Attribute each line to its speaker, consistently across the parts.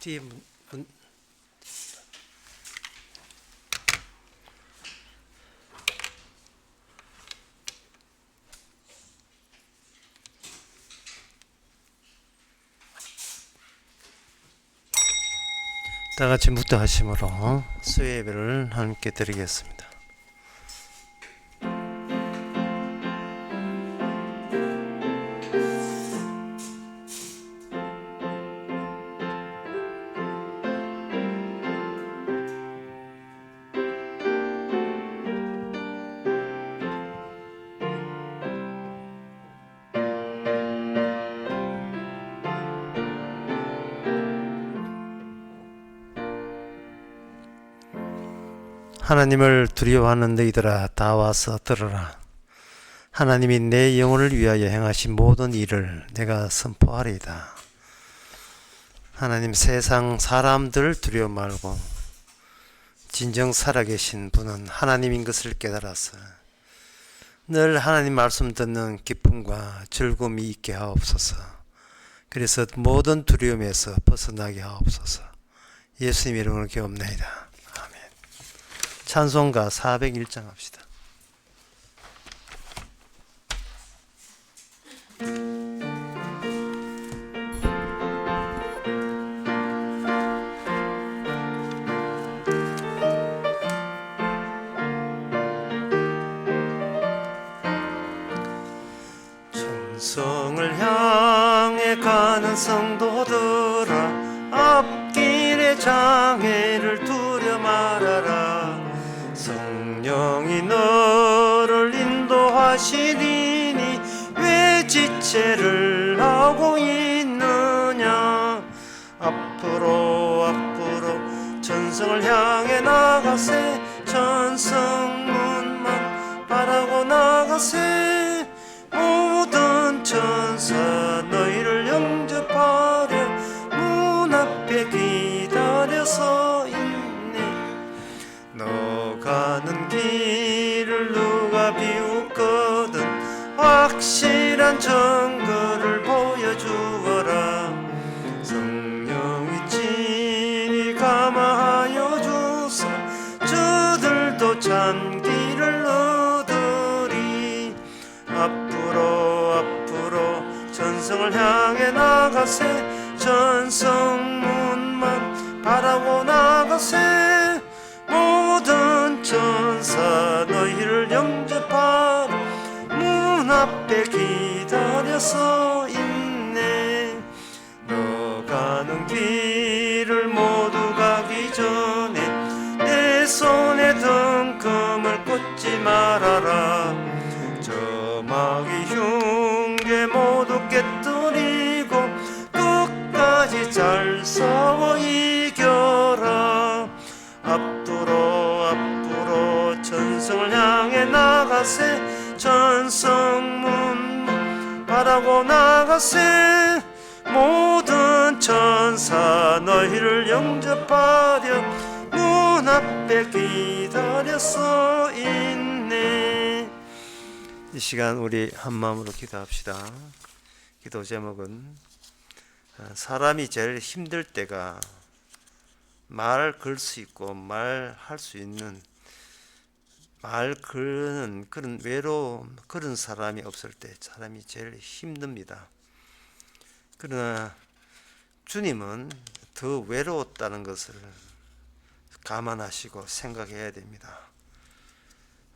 Speaker 1: 뒤에 다 같이 묵도하심으로 수요 예배를 함께 드리겠습니다. 하나님을 두려워하는 너희들아 다 와서 들으라. 하나님이 내 영혼을 위하여 행하신 모든 일을 내가 선포하리이다. 하나님, 세상 사람들 두려워 말고 진정 살아계신 분은 하나님인 것을 깨달아서 늘 하나님 말씀 듣는 기쁨과 즐거움이 있게 하옵소서. 그래서 모든 두려움에서 벗어나게 하옵소서. 예수님 이름으로 기도합니다. 찬송가 401장 합시다. 천성을 향해 가는 성도들아, 앞길의 장애를 두려 말아라. 성령이 너를 인도하시리니 왜 지체를 하고 있느냐. 앞으로 천성을 향해 나가세. 천성문만 바라고 나가세. 모든 천사 너희를 영접하려 문 앞에 기다려서 너 가는 길을 누가 비웃거든 확실한 증거를 보여주어라. 성령이 친히 감화하여 주사 저들도 참 길을 얻으리. 앞으로 천성을 향해 나가세. 천성문만 바라고 나가세. 모든 천사 너희를 영접하러 문 앞에 기다려서 있네. 너 가는 길을 모두 가기 전에 내 손에 등금을 꽂지 말아라. 저 마귀 흉계 모두 깨뜨리고 끝까지 잘 싸워 이겨라. 앞으로 천성을 향해 나가세. 천성문 바라고 나가세. 모든 천사 너희를 영접하려 문 앞에 기다려서 있네. 이 시간 우리 한마음으로 기도합시다. 기도 제목은 사람이 제일 힘들 때가 말 걸 수 있고 말할 수 있는 말 그는 그런 외로움, 그런 사람이 없을 때 사람이 제일 힘듭니다. 그러나 주님은 더 외로웠다는 것을 감안하시고 생각해야 됩니다.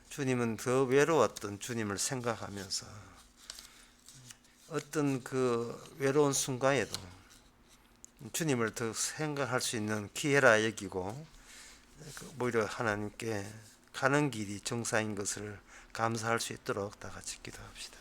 Speaker 1: 주님은 더 외로웠던 주님을 생각하면서 어떤 그 외로운 순간에도 주님을 더 생각할 수 있는 기회라 여기고 오히려 하나님께 가는 길이 정상인 것을 감사할 수 있도록 다 같이 기도합시다.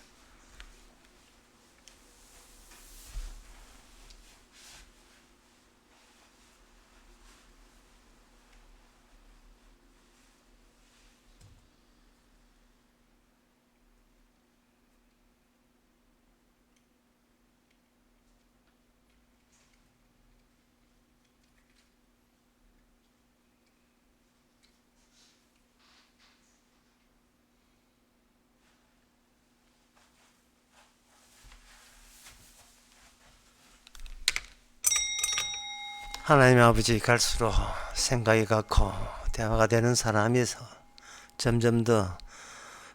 Speaker 1: 하나님 아버지, 갈수록 생각이 갖고 대화가 되는 사람에서 점점 더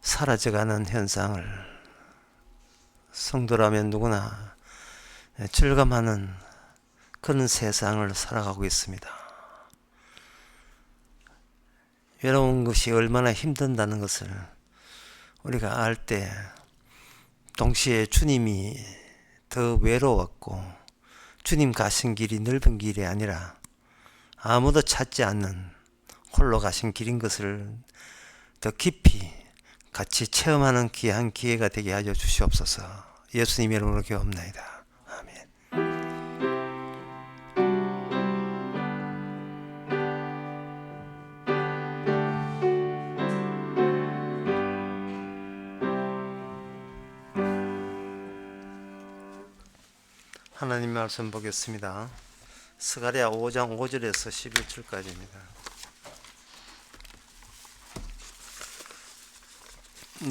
Speaker 1: 사라져가는 현상을 성도라면 누구나 절감하는 그런 세상을 살아가고 있습니다. 외로운 것이 얼마나 힘든다는 것을 우리가 알 때 동시에 주님이 더 외로웠고 주님 가신 길이 넓은 길이 아니라 아무도 찾지 않는 홀로 가신 길인 것을 더 깊이 같이 체험하는 귀한 기회가 되게 하여 주시옵소서. 예수님 이름으로 기도합나이다. 아멘. 하나님 말씀 보겠습니다. 스가랴 5장 5절에서 11절까지입니다.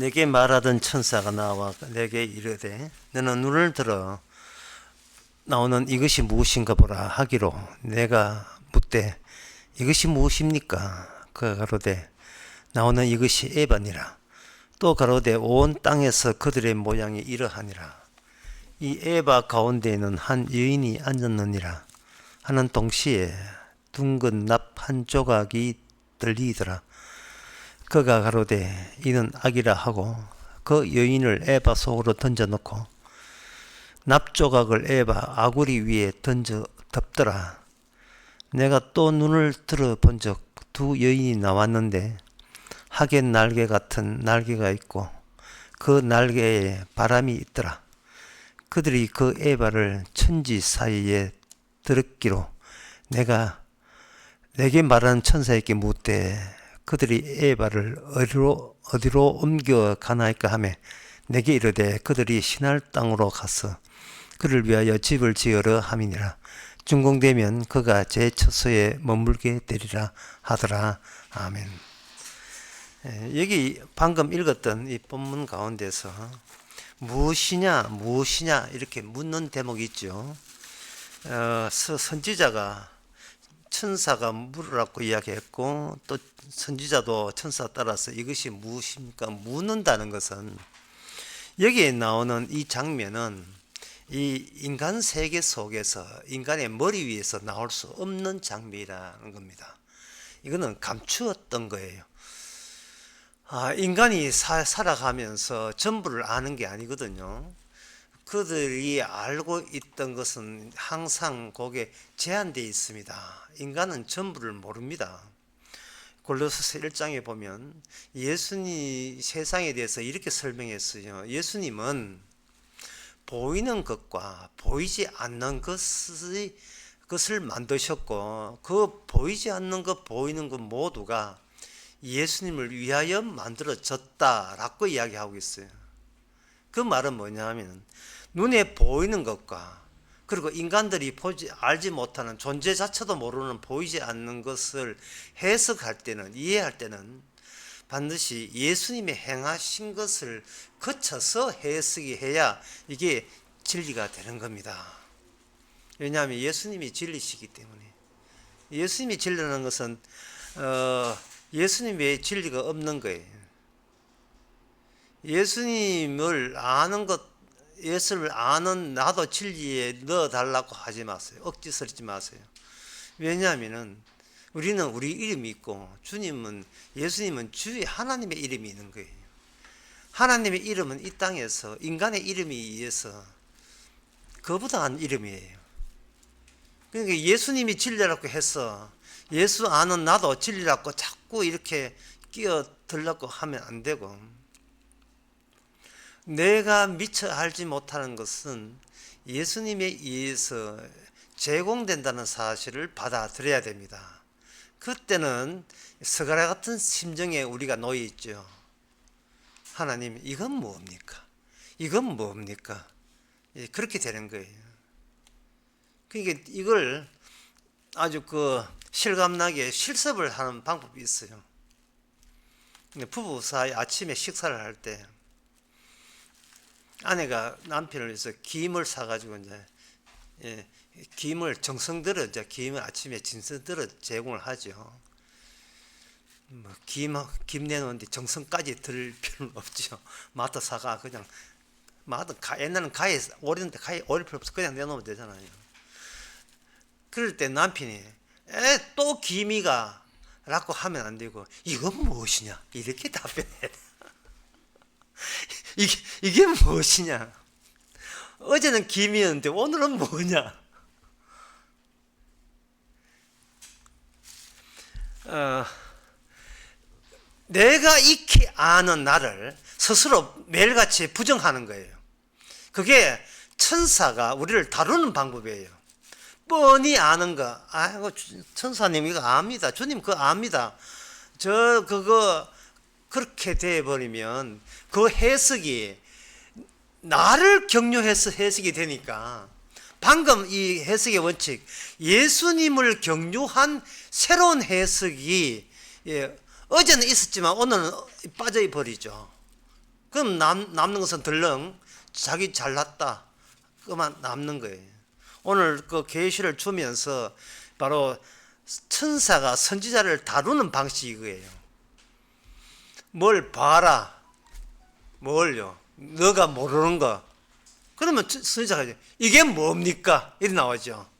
Speaker 1: 내게 말하던 천사가 나와 내게 이르되 너는 눈을 들어 나오는 이것이 무엇인가 보라 하기로 내가 묻되 이것이 무엇입니까? 그가 가로되 나오는 이것이 에바니라. 또 가로되 온 땅에서 그들의 모양이 이러하니라. 이 에바 가운데에는 한 여인이 앉았느니라 하는 동시에 둥근 납 한 조각이 들리더라. 그가 가로되 이는 악이라 하고 그 여인을 에바 속으로 던져놓고 납 조각을 에바 아구리 위에 던져 덮더라. 내가 또 눈을 들어 본적 두 여인이 나왔는데 하겐 날개 같은 날개가 있고 그 날개에 바람이 있더라. 그들이 그 에바를 천지 사이에 들었기로 내게 말하는 천사에게 묻되 그들이 에바를 어디로 옮겨 가나이까 하매 내게 이르되 그들이 시날 땅으로 가서 그를 위하여 집을 지으려 함이니라. 준공되면 그가 제 처소에 머물게 되리라 하더라. 아멘. 여기 방금 읽었던 이 본문 가운데서 무엇이냐 이렇게 묻는 대목이 있죠. 선지자가 천사가 물으라고 이야기했고 또 선지자도 천사 따라서 이것이 무엇입니까? 묻는다는 것은 여기에 나오는 이 장면은 이 인간 세계 속에서 인간의 머리 위에서 나올 수 없는 장면이라는 겁니다. 이거는 감추었던 거예요. 인간이 살아가면서 전부를 아는 게 아니거든요. 그들이 알고 있던 것은 항상 거기에 제한되어 있습니다. 인간은 전부를 모릅니다. 골로새서 1장에 보면 예수님 세상에 대해서 이렇게 설명했어요. 예수님은 보이는 것과 보이지 않는 것을 만드셨고 그 보이지 않는 것 보이는 것 모두가 예수님을 위하여 만들어졌다라고 이야기하고 있어요. 그 말은 뭐냐면 눈에 보이는 것과 그리고 인간들이 알지 못하는 존재 자체도 모르는 보이지 않는 것을 해석할 때는 이해할 때는 반드시 예수님이 행하신 것을 거쳐서 해석이 해야 이게 진리가 되는 겁니다. 왜냐하면 예수님이 진리시기 때문에. 예수님이 진리라는 것은 예수님 외에 진리가 없는 거예요. 예수님을 아는 것, 예수를 아는 나도 진리에 넣어달라고 하지 마세요. 억지 쓰지 마세요. 왜냐하면 우리는 우리 이름이 있고 예수님은 주의 하나님의 이름이 있는 거예요. 하나님의 이름은 이 땅에서 인간의 이름에 의해서 그보다한 이름이에요. 그러니까 예수님이 진리라고 해서 예수 아는 나도 진리라고 자꾸 이렇게 끼어들려고 하면 안 되고 내가 미처 알지 못하는 것은 예수님에 의해서 제공된다는 사실을 받아들여야 됩니다. 그때는 스가랴 같은 심정에 우리가 놓여 있죠. 하나님 이건 뭡니까? 이건 뭡니까? 그렇게 되는 거예요. 그러니까 이걸 아주 실감나게 실습을 하는 방법이 있어요. 부부 사이 아침에 식사를 할 때 아내가 남편을 위해서 김을 사가지고 이제 예, 김을 정성들어 이제 김을 아침에 진성들어 제공을 하죠. 뭐 김 내놓는데 정성까지 들 필요는 없죠. 마트 사가 그냥 마트 옛날에는 가에 오리는데 가에 오릴 필요 없어 그냥 내놓으면 되잖아요. 그럴 때 남편이 또 김이가 라고 하면 안 되고 이건 무엇이냐 이렇게 답변해야 돼. 이게 무엇이냐? 어제는 김이었는데 오늘은 뭐냐? 내가 익히 아는 나를 스스로 매일같이 부정하는 거예요. 그게 천사가 우리를 다루는 방법이에요. 뻔히 아는 거. 아이고 천사님 이거 압니다. 주님 그거 압니다. 그거 그렇게 돼버리면 그 해석이 나를 격려해서 해석이 되니까 방금 이 해석의 원칙 예수님을 격려한 새로운 해석이 어제는 있었지만 오늘은 빠져버리죠. 그럼 남는 것은 덜렁 자기 잘났다 그만 남는 거예요. 오늘 그 계시를 주면서 바로 천사가 선지자를 다루는 방식이 그거예요. 뭘 봐라. 뭘요? 너가 모르는 거. 그러면 선지자가 이게 뭡니까? 이렇게 나오죠.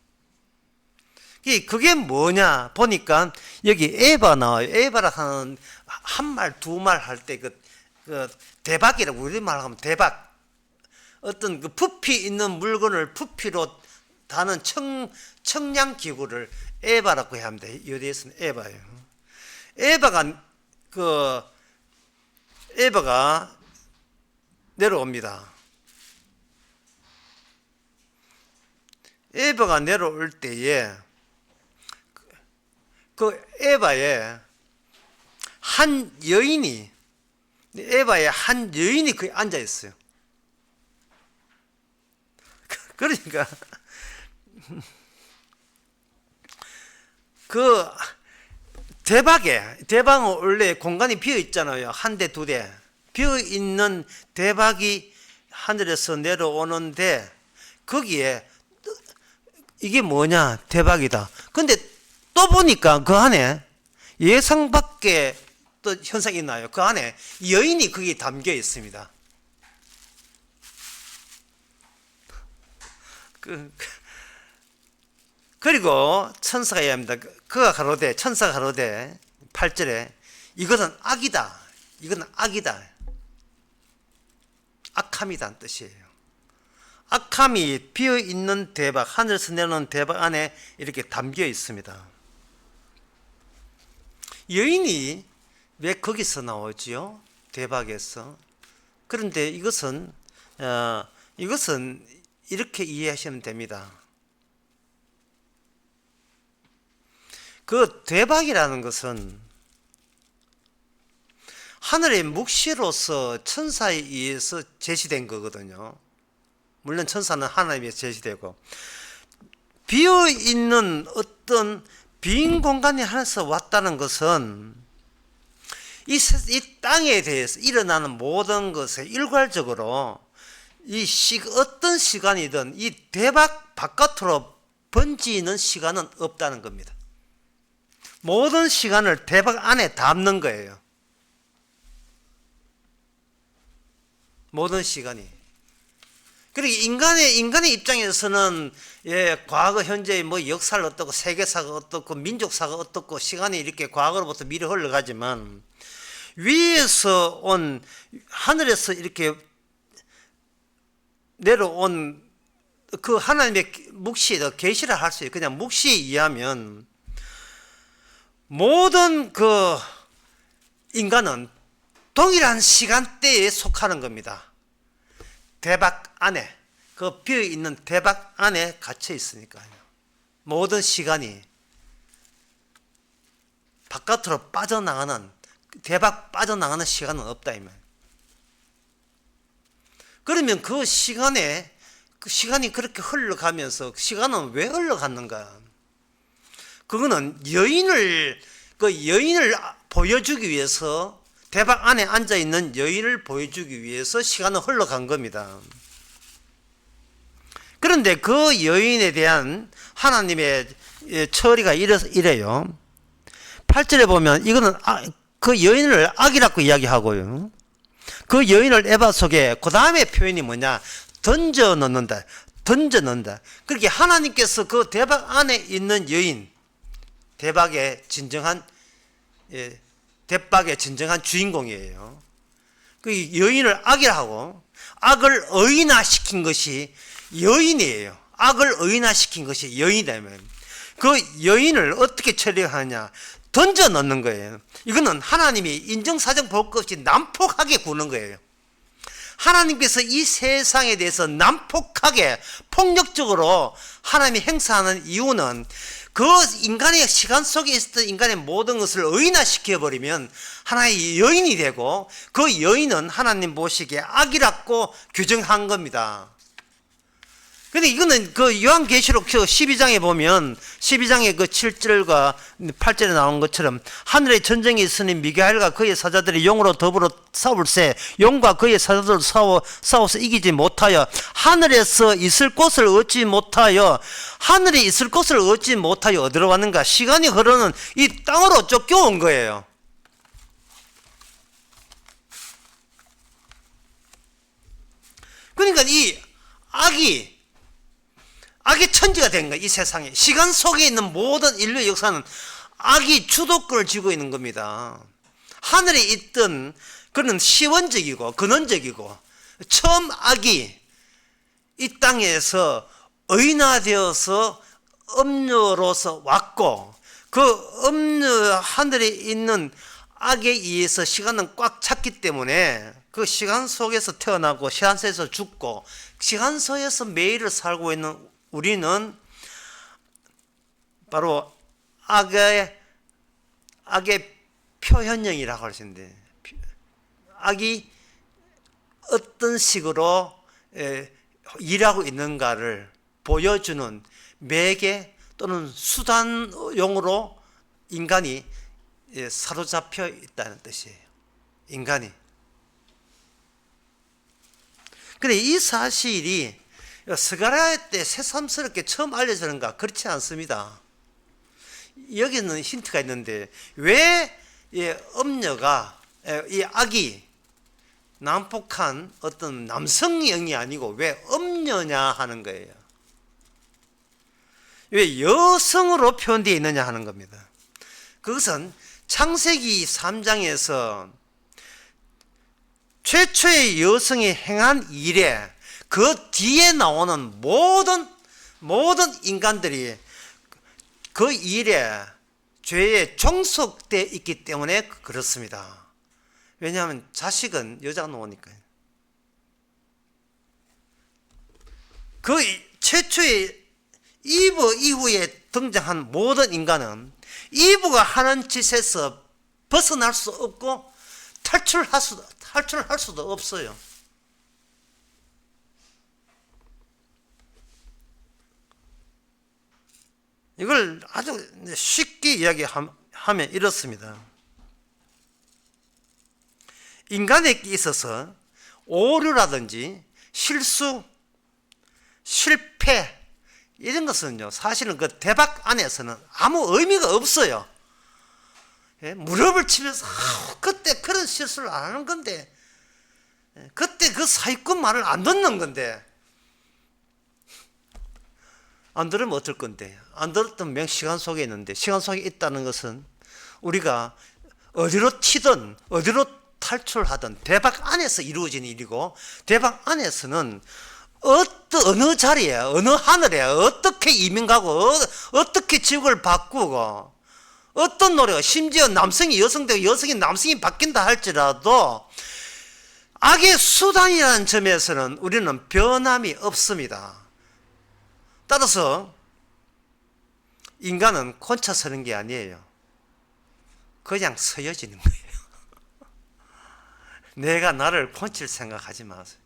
Speaker 1: 그게 뭐냐 보니까 여기 에바 나와요. 에바라 하는 한 말, 두 말 할 때 그 대박이라고 우리말 하면 대박. 어떤 그 부피 있는 물건을 부피로 다는 청량 기구를 에바라고 해야 합니다. 요리에서는 에바예요. 에바가 내려옵니다. 에바가 내려올 때에 그 에바에 한 여인이 거기 앉아 있어요. 그러니까 그 대방은 원래 공간이 비어 있잖아요. 한 대, 두 대. 비어 있는 대박이 하늘에서 내려오는데 거기에 이게 뭐냐? 대박이다. 근데 또 보니까 그 안에 예상 밖의 또 현상이 있나요? 그 안에 여인이 거기 담겨 있습니다. 그리고 천사가 이야기합니다. 천사가 가로되 8절에 이것은 악이다. 이것은 악이다. 악함이다는 뜻이에요. 악함이 비어있는 대박, 하늘에서 내려오는 대박 안에 이렇게 담겨 있습니다. 여인이 왜 거기서 나오지요? 대박에서. 그런데 이것은 이렇게 이해하시면 됩니다. 그 대박이라는 것은 하늘의 묵시로서 천사에 의해서 제시된 거거든요. 물론 천사는 하나님에 제시되고 비어있는 어떤 빈 공간이 하나에서 왔다는 것은 이 땅에 대해서 일어나는 모든 것에 일괄적으로 어떤 시간이든 이 대박 바깥으로 번지는 시간은 없다는 겁니다. 모든 시간을 대박 안에 담는 거예요. 모든 시간이. 그리고 인간의 입장에서는 과거, 현재 뭐 역사를 어떻고 세계사가 어떻고 민족사가 어떻고 시간이 이렇게 과거로부터 미래 흘러가지만 위에서 온 하늘에서 이렇게 내려온 그 하나님의 묵시에 계시를 할 수 있어요. 그냥 묵시에 의하면 모든 그 인간은 동일한 시간대에 속하는 겁니다. 대박 안에, 그 비어있는 대박 안에 갇혀 있으니까요. 모든 시간이 바깥으로 대박 빠져나가는 시간은 없다 이 말. 그러면 그 시간이 그렇게 흘러가면서 시간은 왜 흘러갔는가? 그거는 여인을 보여주기 위해서 대박 안에 앉아있는 여인을 보여주기 위해서 시간은 흘러간 겁니다. 그런데 그 여인에 대한 하나님의 처리가 이래요. 8절에 보면 이거는 그 여인을 악이라고 이야기하고요. 그 여인을 에바 속에 그 다음에 표현이 뭐냐? 던져 넣는다. 던져 넣는다. 그렇게 하나님께서 그 대박 안에 있는 여인, 대박의 진정한 주인공이에요. 그 여인을 악이라 하고 악을 의인화시킨 것이 여인이에요. 악을 의인화시킨 것이 여인이라면 그 여인을 어떻게 처리하느냐? 던져 넣는 거예요. 이거는 하나님이 인정사정 볼 것 없이 난폭하게 구는 거예요. 하나님께서 이 세상에 대해서 난폭하게 폭력적으로 하나님이 행사하는 이유는 그 인간의 시간 속에 있었던 인간의 모든 것을 의인화시켜버리면 하나의 여인이 되고 그 여인은 하나님 보시기에 악이라고 규정한 겁니다. 근데 이거는 그 요한계시록 12장에 보면 12장의 그 7절과 8절에 나온 것처럼 하늘에 전쟁이 있으니 미가엘과 그의 사자들이 용으로 더불어 싸울세 용과 그의 사자들로 싸워서 이기지 못하여 하늘에서 있을 곳을 얻지 못하여 하늘에 있을 곳을 얻지 못하여 어디로 왔는가? 시간이 흐르는 이 땅으로 쫓겨온 거예요. 그러니까 이 악의 천지가 된 거예요. 이 세상에 시간 속에 있는 모든 인류의 역사는 악이 주도권을 쥐고 있는 겁니다. 하늘에 있던 그는 시원적이고 근원적이고 처음 악이 이 땅에서 의인화되어서 음녀로서 왔고 그 음녀 하늘에 있는 악에 의해서 시간은 꽉 찼기 때문에 그 시간 속에서 태어나고 시간 속에서 죽고 시간 속에서 매일을 살고 있는 우리는 바로 악의 표현형이라고 할 수 있는데 악이 어떤 식으로 일하고 있는가를 보여주는 매개 또는 수단용으로 인간이 사로잡혀 있다는 뜻이에요. 인간이. 그런데 이 사실이 스가랴 때 새삼스럽게 처음 알려지는가? 그렇지 않습니다. 여기는 힌트가 있는데 왜 음녀가 이 악이 난폭한 어떤 남성형이 아니고 왜 음녀냐 하는 거예요. 왜 여성으로 표현되어 있느냐 하는 겁니다. 그것은 창세기 3장에서 최초의 여성이 행한 일에 그 뒤에 나오는 모든 인간들이 그 일에 죄에 종속되어 있기 때문에 그렇습니다. 왜냐하면 자식은 여자가 나오니까요. 그 최초의 이브 이후에 등장한 모든 인간은 이브가 하는 짓에서 벗어날 수 없고 탈출할 수도 없어요. 이걸 아주 쉽게 이야기하면 이렇습니다. 인간에게 있어서 오류라든지 실수, 실패 이런 것은요 사실은 그 대박 안에서는 아무 의미가 없어요. 무릎을 치면서 그때 그런 실수를 안 하는 건데 그때 그 사기꾼 말을 안 듣는 건데 안 들으면 어떨 건데 안 들었던 시간 속에 있는데 시간 속에 있다는 것은 우리가 어디로 튀든 어디로 탈출하든 대박 안에서 이루어진 일이고 대박 안에서는 어느 자리에 어느 하늘에 어떻게 이민 가고 어떻게 지옥을 바꾸고 어떤 노래가 심지어 남성이 여성 되고 여성이 남성이 바뀐다 할지라도 악의 수단이라는 점에서는 우리는 변함이 없습니다. 따라서 인간은 콘차 서는 게 아니에요. 그냥 서여지는 거예요. 내가 나를 콘칠 생각하지 마세요.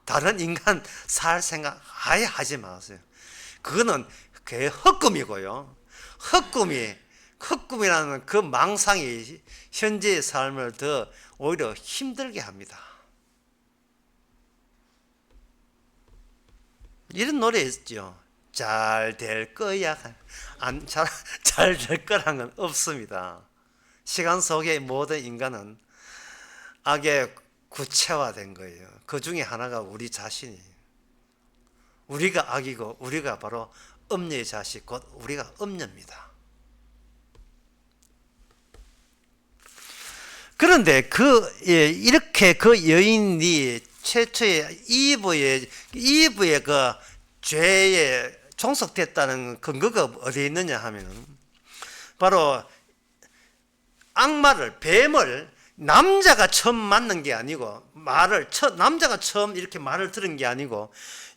Speaker 1: 다른 인간 살 생각 아예 하지 마세요. 그거는 헛꿈이고요. 헛꿈이라는 그 망상이 현재의 삶을 더 오히려 힘들게 합니다. 이런 노래 있죠. 잘 될 거야. 잘 될 거란 건 없습니다. 시간 속의 모든 인간은 악에 구체화된 거예요. 그 중에 하나가 우리 자신이에요. 우리가 악이고 우리가 바로 음녀의 자식, 곧 우리가 음녀입니다. 그런데 이렇게 그 여인이 최초의 이브의 그 죄에 종속됐다는 근거가 어디에 있느냐 하면은 바로 악마를, 뱀을 남자가 처음 만난 게 아니고 남자가 처음 이렇게 말을 들은 게 아니고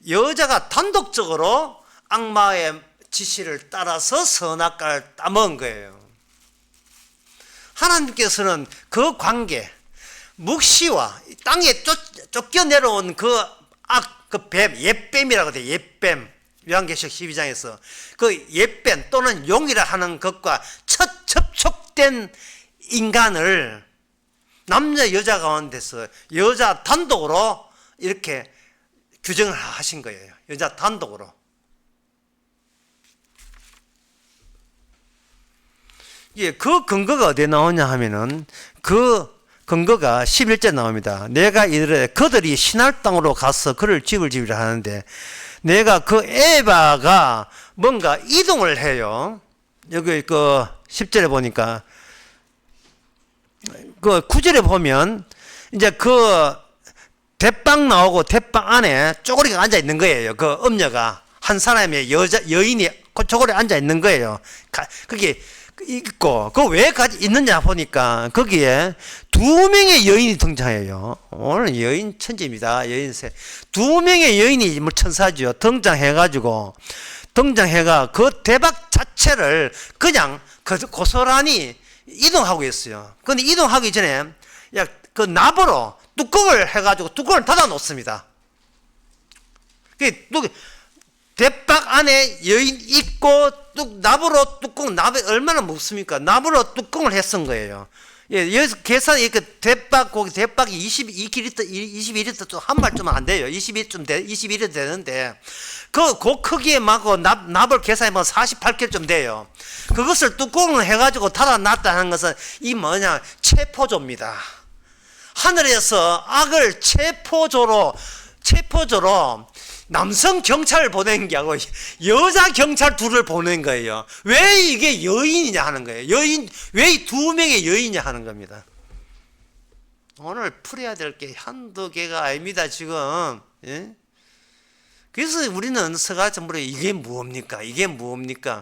Speaker 1: 여자가 단독적으로 악마의 지시를 따라서 선악과를 따먹은 거예요. 하나님께서는 그 관계, 묵시와 땅에 쫓겨내려온 그 뱀, 옛뱀이라고 돼요. 옛뱀. 요한계시록 12장에서 그 옛뱀 또는 용이라 하는 것과 첫 접촉된 인간을 남자 여자 가운데서 여자 단독으로 이렇게 규정을 하신 거예요. 여자 단독으로. 예, 그 근거가 어디에 나오냐 하면은 그 근거가 11절 나옵니다. 내가 이르되 그들이 시날 땅으로 가서 그를 집을 지으려 하는데 내가 그 에바가 뭔가 이동을 해요. 여기 그 10절에 보니까 그 9절에 보면 이제 그 대빵 나오고 대빵 안에 쪼그리가 앉아 있는 거예요. 그 음녀가 한 사람의 여인이 그 쪼그리 앉아 있는 거예요. 그게 있고 그 왜 있느냐 보니까 거기에 두 명의 여인이 등장해요. 오늘 여인 천지입니다. 여인세 두 명의 여인이 뭐 천사죠. 등장해가 그 대박 자체를 그냥 고스란히 이동하고 있어요. 근데 이동하기 전에 그 납으로 뚜껑을 해가지고 뚜껑을 닫아 놓습니다. 대박 안에 여인 있고 납으로 납이 얼마나 무겁습니까? 납으로 뚜껑을 했은 거예요. 예, 여기서 계산이 거기 대박이 22리터 좀 한 발쯤은 안 돼요. 21리터 되는데 그 크기에 맞고 납을 계산해보면 48kg 돼요. 그것을 뚜껑을 해가지고 닫아놨다는 것은 이 체포조입니다. 하늘에서 악을 체포조로 남성 경찰을 보낸 게 아니고 여자 경찰 둘을 보낸 거예요. 왜 이게 여인이냐 하는 거예요. 왜 이 두 명의 여인이냐 하는 겁니다. 오늘 풀어야 될 게 한두 개가 아닙니다, 지금. 예? 그래서 우리는 서가지 물어 이게 뭡니까? 이게 뭡니까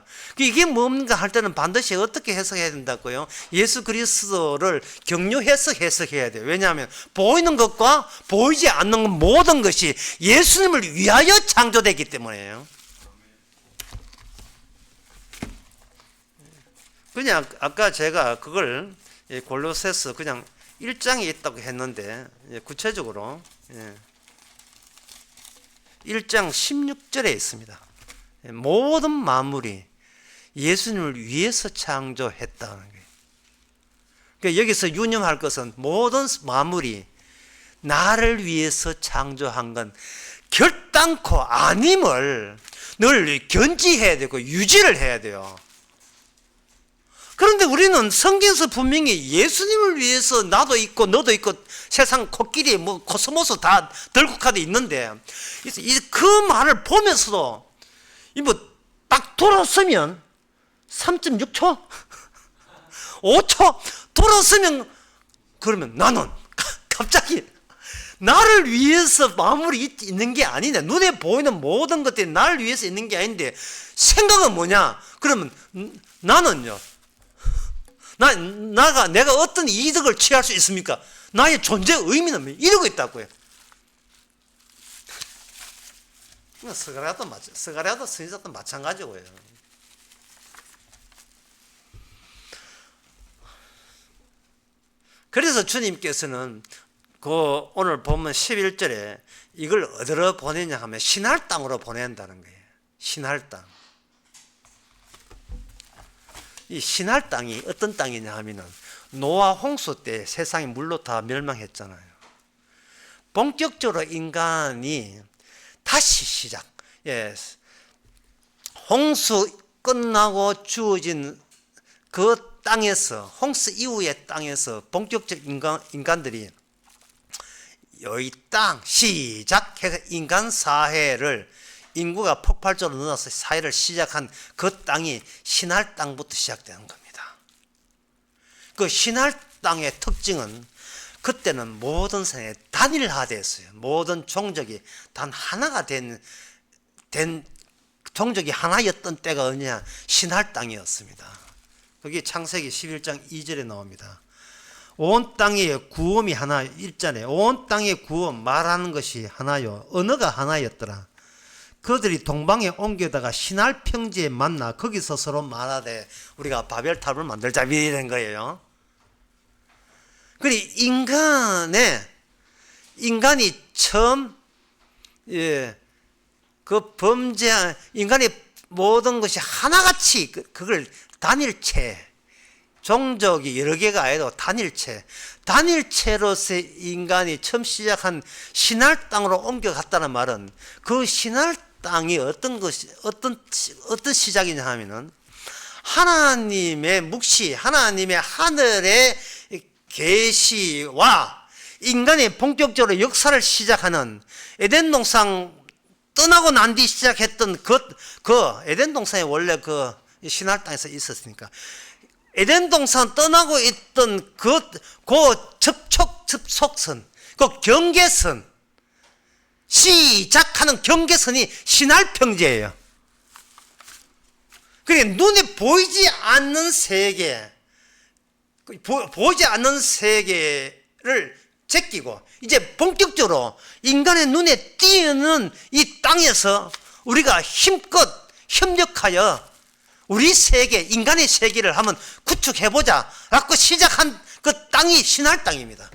Speaker 1: 할 때는 반드시 어떻게 해석해야 된다고요? 예수 그리스도를 경유해서 해석해야 돼요. 왜냐하면 보이는 것과 보이지 않는 모든 것이 예수님을 위하여 창조되기 때문에요. 그냥 아까 제가 그걸 골로새서 그냥 1장에 있다고 했는데 구체적으로 1장 16절에 있습니다. 모든 만물이 예수님을 위해서 창조했다는 거예요. 그러니까 여기서 유념할 것은 모든 만물이 나를 위해서 창조한 건 결단코 아님을 늘 견지해야 되고 유지를 해야 돼요. 그런데 우리는 성경에서 분명히 예수님을 위해서 나도 있고 너도 있고 세상 코끼리 코스모스 다 들국화돼 있는데 그 말을 보면서도 딱 돌았으면 3.6초? 5초? 돌았으면 그러면 나는 갑자기 나를 위해서 만물이 있는 게 아니네. 눈에 보이는 모든 것들이 나를 위해서 있는 게 아닌데 생각은 뭐냐? 그러면 나는요. 내가 어떤 이득을 취할 수 있습니까? 나의 존재 의미는 이러고 있다고요. 스가랴도 선지자도 마찬가지고요. 그래서 주님께서는 오늘 보면 11절에 이걸 어디로 보내냐 하면 신할 땅으로 보낸다는 거예요. 신할 땅. 이 신할 땅이 어떤 땅이냐 하면은 노아 홍수 때 세상이 물로 다 멸망했잖아요. 본격적으로 인간이 다시 시작. 예, 홍수 끝나고 주어진 그 땅에서, 홍수 이후의 땅에서 본격적 인간들이 이 땅 시작해서 인간 사회를, 인구가 폭발적으로 늘어나서 사회를 시작한 그 땅이 신할 땅부터 시작되는 겁니다. 그 신할 땅의 특징은 그때는 모든 생에 단일화됐어요. 모든 종족이 단 하나가 된 종족이 하나였던 때가 어디냐? 신할 땅이었습니다. 그게 창세기 11장 2절에 나옵니다. 온 땅의 구음이 하나, 1절에 온 땅의 구음, 말하는 것이 하나요, 언어가 하나였더라. 그들이 동방에 옮겨다가 신할 평지에 만나 거기서 서로 말하되 우리가 바벨탑을 만들자, 이런 거예요. 그리 인간이 처음 그 범죄한 인간의 모든 것이 하나같이 그걸 단일체, 종족이 여러 개가 아니라 단일체로서 인간이 처음 시작한 신할 땅으로 옮겨갔다는 말은, 그 신할 땅이 어떤 시작이냐 하면은 하나님의 묵시, 하나님의 하늘의 계시와 인간이 본격적으로 역사를 시작하는 에덴 동산 떠나고 난 뒤 시작했던 그 에덴 동산에 원래 그 신할 땅에서 있었으니까, 에덴 동산 떠나고 있던 그 접촉선, 그 경계선, 시작하는 경계선이 신할 평지예요. 그러니까 눈에 보이지 않는 세계, 보이지 않는 세계를 제끼고 이제 본격적으로 인간의 눈에 띄는 이 땅에서 우리가 힘껏 협력하여 우리 세계, 인간의 세계를 한번 구축해보자 라고 시작한 그 땅이 신할 땅입니다.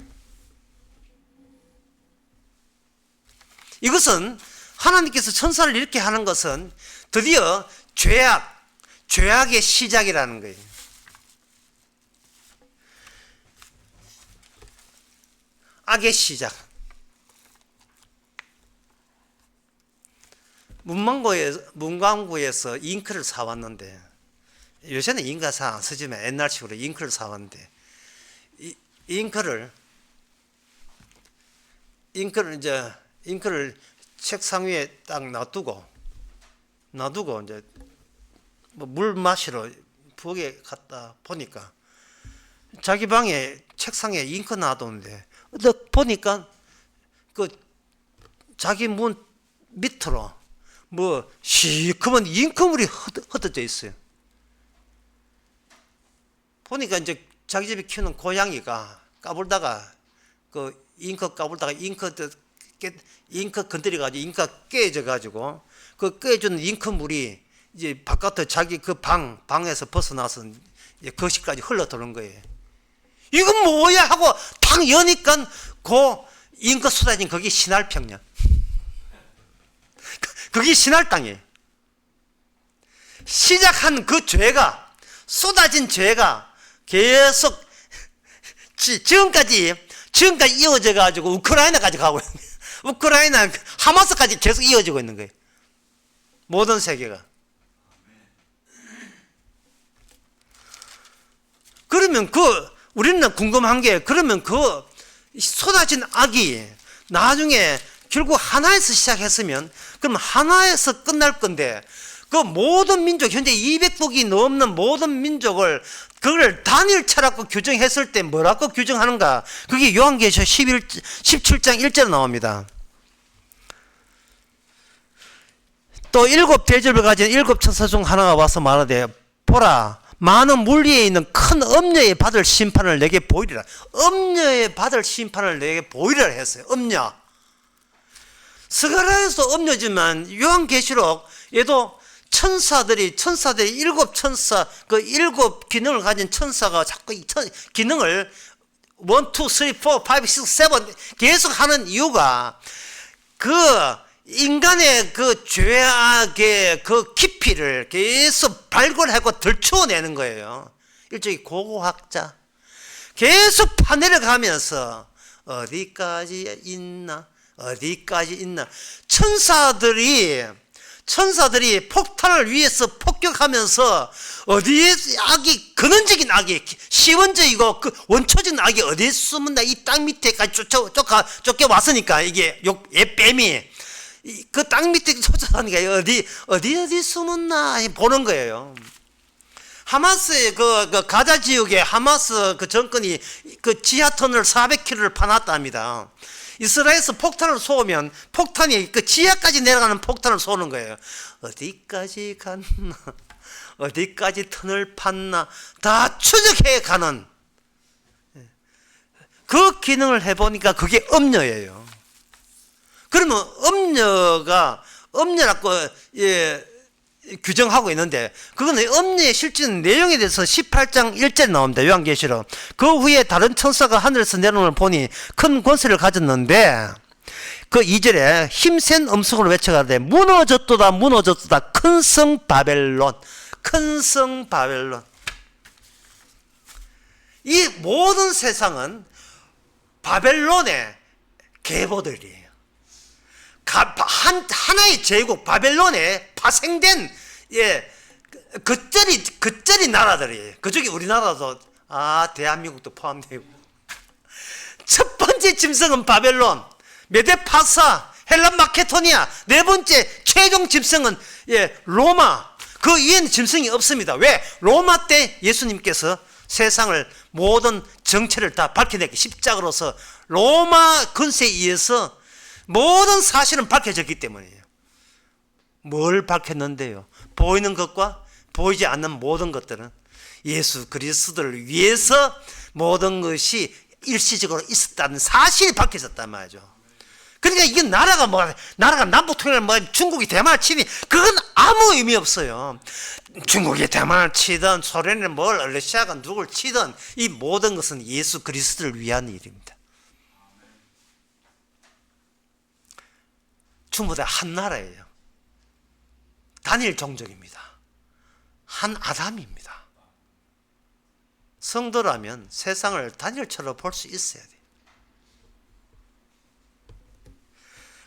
Speaker 1: 이것은 하나님께서 천사를 이렇게 하는 것은 드디어 죄악의 시작이라는 거예요. 악의 시작. 문광구에서 잉크를 사왔는데, 요새는 잉크 잘 안 쓰지만 옛날식으로 잉크를 사왔는데, 잉크를 책상 위에 딱 놔두고 이제 뭐 물 마시러 부엌에 갔다 보니까 자기 방에 책상에 잉크 놔뒀는데, 보니까 그 자기 문 밑으로 뭐 시커먼 잉크물이 흩어져 있어요. 보니까 이제 자기 집에 키우는 고양이가 까불다가 그 잉크 까불다가 잉크 건드려 가지고 잉크가 깨져 가지고 그 깨진 잉크물이 이제 바깥에 자기 그 방에서 벗어나서 거실까지 흘러 들어온 거예요. 이건 뭐야 하고 탁 여니까 그 잉크 쏟아진 거기 신할 평야. 그게 신할 땅이에요. 시작한 그 죄가, 쏟아진 죄가 계속 지금까지 이어져 가지고 우크라이나까지 가고 있는 거예요. 우크라이나 하마스까지 계속 이어지고 있는 거예요. 모든 세계가. 그러면 우리는 궁금한 게, 그러면 그 쏟아진 악이 나중에 결국 하나에서 시작했으면 그럼 하나에서 끝날 건데, 그 모든 민족, 현재 200국이 넘는 모든 민족을 그걸 단일체라고 규정했을 때 뭐라고 규정하는가? 그게 요한계시록 17장 1절에 나옵니다. 또 7대접을 가진 7천사 중 하나가 와서 말하되, 보라, 많은 물 위에 있는 큰 엄녀에 받을 심판을 내게 보이리라. 엄녀에 받을 심판을 내게 보이리라 했어요. 엄녀. 스가랴에서 엄녀지만 요한계시록 얘도 천사들이 7천사, 그 7 기능을 가진 천사가 자꾸 이 기능을 1, 2, 3, 4, 5, 6, 7 계속 하는 이유가 그 인간의 그 죄악의 그 깊이를 계속 발굴하고 들추어내는 거예요. 일종의 고고학자. 계속 파내려가면서 어디까지 있나? 천사들이 천사들이 폭탄을 위해서 폭격하면서 어디에 악이, 근원적인 악이, 시원적이고 그 원초적인 악이 어디에 숨은다, 이 땅 밑에까지 쫓겨왔으니까, 이게 뱀이 그 땅 밑에 쫓아가니까 어디 숨었나 보는 거예요. 하마스의 그 가자 지역에 하마스 그 정권이 그 지하 터널 400km를 파놨다 합니다. 이스라엘에서 폭탄을 쏘면 폭탄이 그 지하까지 내려가는 폭탄을 쏘는 거예요. 어디까지 갔나, 어디까지 터널 팠나 다 추적해 가는 그 기능을 해보니까 그게 음녀예요. 그러면 음녀라고 규정하고 있는데, 그거는 음녀의 실질적인 내용에 대해서 18장 1절에 나옵니다. 요한계시록. 그 후에 다른 천사가 하늘에서 내려오는 걸 보니 큰 권세를 가졌는데, 그 2절에 힘센 음성으로 외쳐가되 무너졌도다 무너졌도다 큰 성 바벨론, 큰 성 바벨론. 이 모든 세상은 바벨론의 계보들이에요. 하나의 제국 바벨론에 파생된 겉절이 나라들이에요. 그중에 우리나라도 대한민국도 포함되고, 첫 번째 짐승은 바벨론, 메데파사, 헬란 마케도니아, 네 번째 최종 짐승은 로마. 그 이외에는 짐승이 없습니다. 왜? 로마 때 예수님께서 세상을 모든 정체를 다 밝혀냈기, 십자가로서 로마 근세에 의해서 모든 사실은 밝혀졌기 때문이에요. 뭘 밝혔는데요? 보이는 것과 보이지 않는 모든 것들은 예수 그리스도를 위해서 모든 것이 일시적으로 있었다는 사실이 밝혀졌단 말이죠. 그러니까 이게 나라가 남북통일을 중국이 대만을 치니 그건 아무 의미 없어요. 중국이 대만을 치든 소련이 러시아가 누굴 치든 이 모든 것은 예수 그리스도를 위한 일입니다. 전부 다 한 나라예요. 단일 종족입니다. 한 아담입니다. 성도라면 세상을 단일처럼 볼 수 있어야 돼요.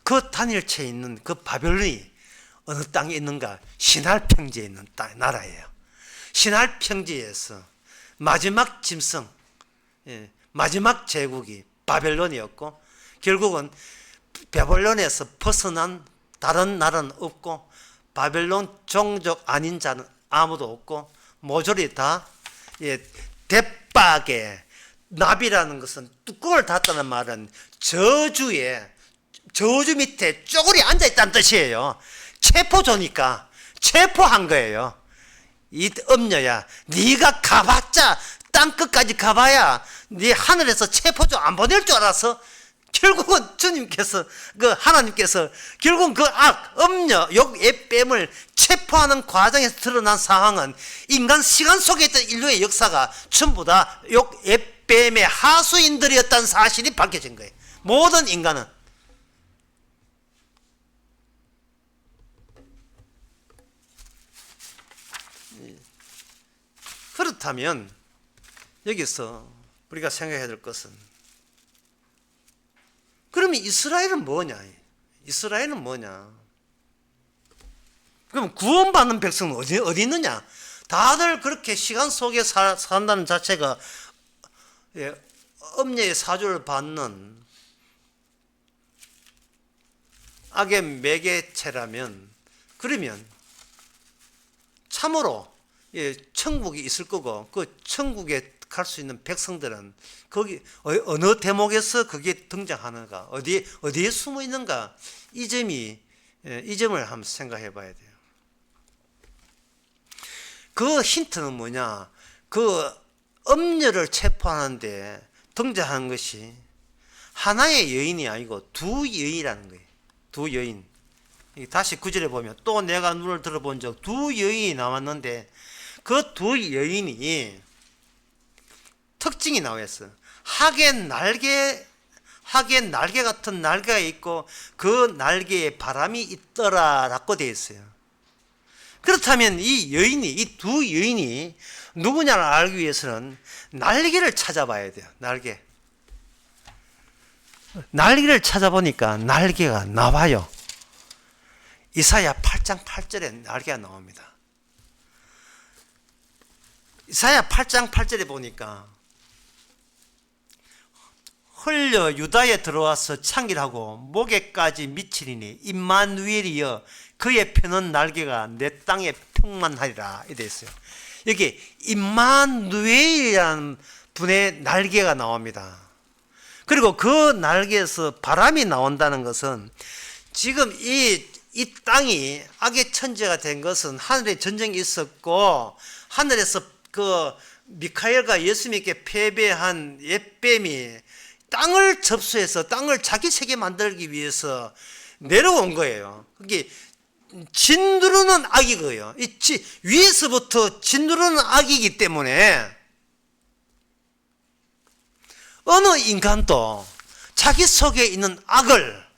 Speaker 1: 그 단일체에 있는 그 바벨론이 어느 땅에 있는가? 시날 평지에 있는 나라예요. 시날 평지에서 마지막 짐승, 마지막 제국이 바벨론이었고, 결국은 바벨론에서 벗어난 다른 나라는 없고, 바벨론 종족 아닌 자는 아무도 없고, 모조리 다 대박에, 나비라는 것은 뚜껑을 닫다는 말은 저주 밑에 쪼그리 앉아있다는 뜻이에요. 체포조니까 체포한 거예요. 이 음녀야, 네가 가봤자, 땅끝까지 가봐야 네 하늘에서 체포조 안 보낼 줄 알아서 결국은 주님께서, 하나님께서 결국은 그 음녀, 뱀을 체포하는 과정에서 드러난 상황은 인간 시간 속에 있던 인류의 역사가 전부 다 뱀의 하수인들이었다는 사실이 밝혀진 거예요. 모든 인간은. 그렇다면 여기서 우리가 생각해야 될 것은, 그러면 이스라엘은 뭐냐? 이스라엘은 뭐냐? 그럼 구원받는 백성은 어디 있느냐? 다들 그렇게 시간 속에 산다는 자체가 음녀의 사주를 받는 악의 매개체라면, 그러면 참으로 천국이 있을 거고, 그 천국에 갈 수 있는 백성들은 거기 어느 대목에서 그게 등장하는가, 어디에 숨어 있는가, 이 점을 한번 생각해 봐야 돼요. 그 힌트는 뭐냐? 그 음녀를 체포하는데 등장하는 것이 하나의 여인이 아니고 두 여인이라는 거예요. 두 여인. 다시 9절에 보면 또 내가 눈을 들어본 적 두 여인이 나왔는데, 그 두 여인이 특징이 나와 있어요. 학의 날개 같은 날개가 있고 그 날개에 바람이 있더라라고 되어 있어요. 그렇다면 이 두 여인이 누구냐를 알기 위해서는 날개를 찾아봐야 돼요. 날개를 찾아보니까 날개가 나와요. 이사야 8장 8절에 날개가 나옵니다. 이사야 8장 8절에 보니까 흘려 유다에 들어와서 창길하고 목에까지 미치리니 임마누엘이여 그의 펴는 날개가 내 땅에 평만하리라 이렇게 있어요. 여기 임마누엘이라는 분의 날개가 나옵니다. 그리고 그 날개에서 바람이 나온다는 것은 지금 이 땅이 악의 천지가 된 것은 하늘에 전쟁이 있었고 하늘에서 그 미카엘과 예수님께 패배한 옛뱀이 땅을 접수해서 땅을 자기 세계 만들기 위해서 내려온 거예요. 그게 짓누르는 악이고요. 위에서부터 짓누르는 악이기 때문에 어느 인간도 자기 속에 있는 악을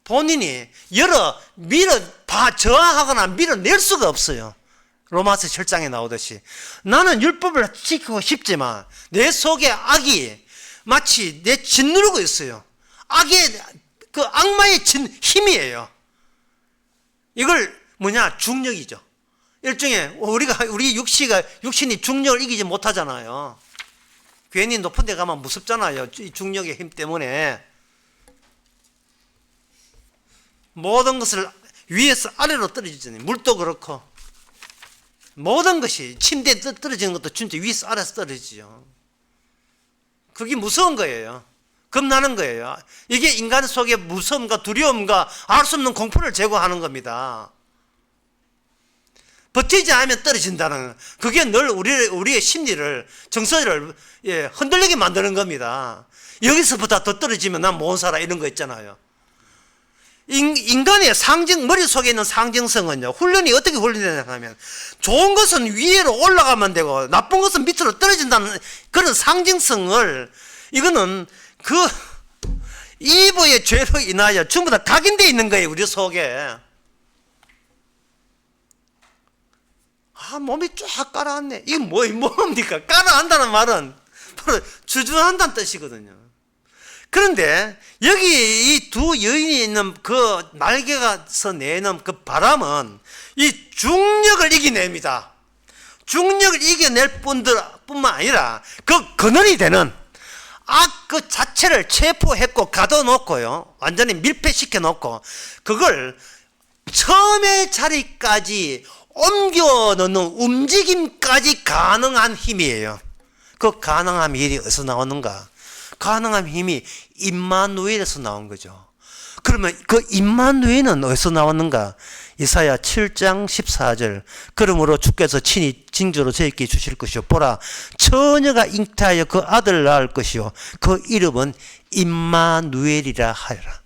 Speaker 1: 본인이 저항하거나 밀어낼 수가 없어요. 로마서 7장에 나오듯이 나는 율법을 지키고 싶지만 내 속에 악이 마치 내 짓누르고 있어요. 그 악마의 힘이에요. 이걸 중력이죠. 일종의 우리 육신이 중력을 이기지 못하잖아요. 괜히 높은 데 가면 무섭잖아요. 이 중력의 힘 때문에 모든 것을 위에서 아래로 떨어지잖아요. 물도 그렇고 모든 것이 침대에 떨어지는 것도 진짜 위에서 아래서 떨어지죠. 그게 무서운 거예요. 겁나는 거예요. 이게 인간 속의 무서움과 두려움과 알 수 없는 공포를 제거하는 겁니다. 버티지 않으면 떨어진다는 그게 늘 우리의 심리를 정서를 흔들리게 만드는 겁니다. 여기서보다 더 떨어지면 난 못 살아 이런 거 있잖아요. 인간의 머릿속에 있는 상징성은요, 훈련이 어떻게 훈련되냐 하면 좋은 것은 위로 올라가면 되고 나쁜 것은 밑으로 떨어진다는 그런 상징성을 이거는 그 이브의 죄로 인하여 전부 다 각인되어 있는 거예요. 우리 속에. 몸이 쫙 깔아앉네. 이게 뭡니까? 깔아앉다는 말은 바로 주저한다는 뜻이거든요. 그런데 여기 이 두 여인이 있는 그 날개가서 내는 그 바람은 이 중력을 이겨냅니다. 중력을 이겨낼 뿐만 아니라 그 근원이 되는 악 그 자체를 체포했고 가둬놓고요. 완전히 밀폐시켜 놓고 그걸 처음의 자리까지 옮겨 넣는 움직임까지 가능한 힘이에요. 그 가능한 힘이 어디서 나오는가? 가능한 힘이 임마누엘에서 나온 거죠. 그러면 그 임마누엘은 어디서 나왔는가? 이사야 7장 14절 그러므로 주께서 친히 징조로 저에게 주실 것이요 보라 처녀가 잉태하여 그 아들을 낳을 것이요 그 이름은 임마누엘이라 하리라.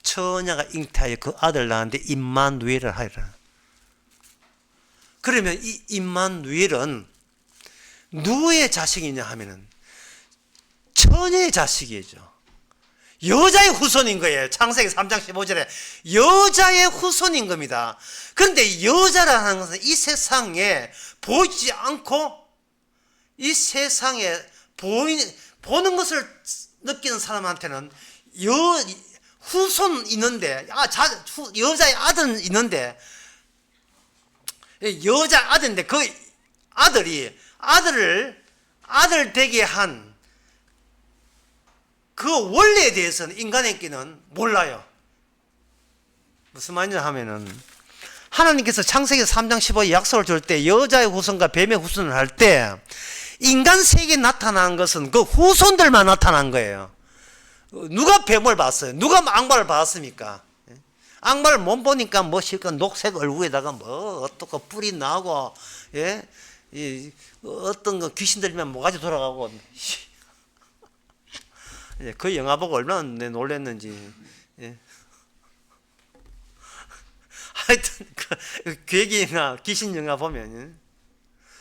Speaker 1: 처녀가 잉태하여 그 아들을 낳았는데 임마누엘이라 하리라. 그러면 이 임마누엘은 누구의 자식이냐 하면은 처녀의 자식이죠. 여자의 후손인 거예요. 창세기 3장 15절에 여자의 후손인 겁니다. 그런데 여자라는 것은 이 세상에 보이지 않고 이 세상에 보는 것을 느끼는 사람한테는 후손 있는데 여자의 아들은 있는데 여자 아들인데 그 아들이 아들 되게 한 그 원리에 대해서는 인간에게는 몰라요. 무슨 말이냐 하면은 하나님께서 창세기 3장 15에 약속을 줄 때 여자의 후손과 뱀의 후손을 할 때 인간 세계에 나타난 것은 그 후손들만 나타난 거예요. 누가 뱀을 봤어요? 누가 악마를 봤습니까? 악마를 못 보니까 실컷 녹색 얼굴에다가 어떻게 뿔이 나고 어떤 거 귀신 들리면 모가지 돌아가고 그 영화 보고 얼마나 놀랐는지. 하여튼 그 괴기 영화, 귀신 영화 보면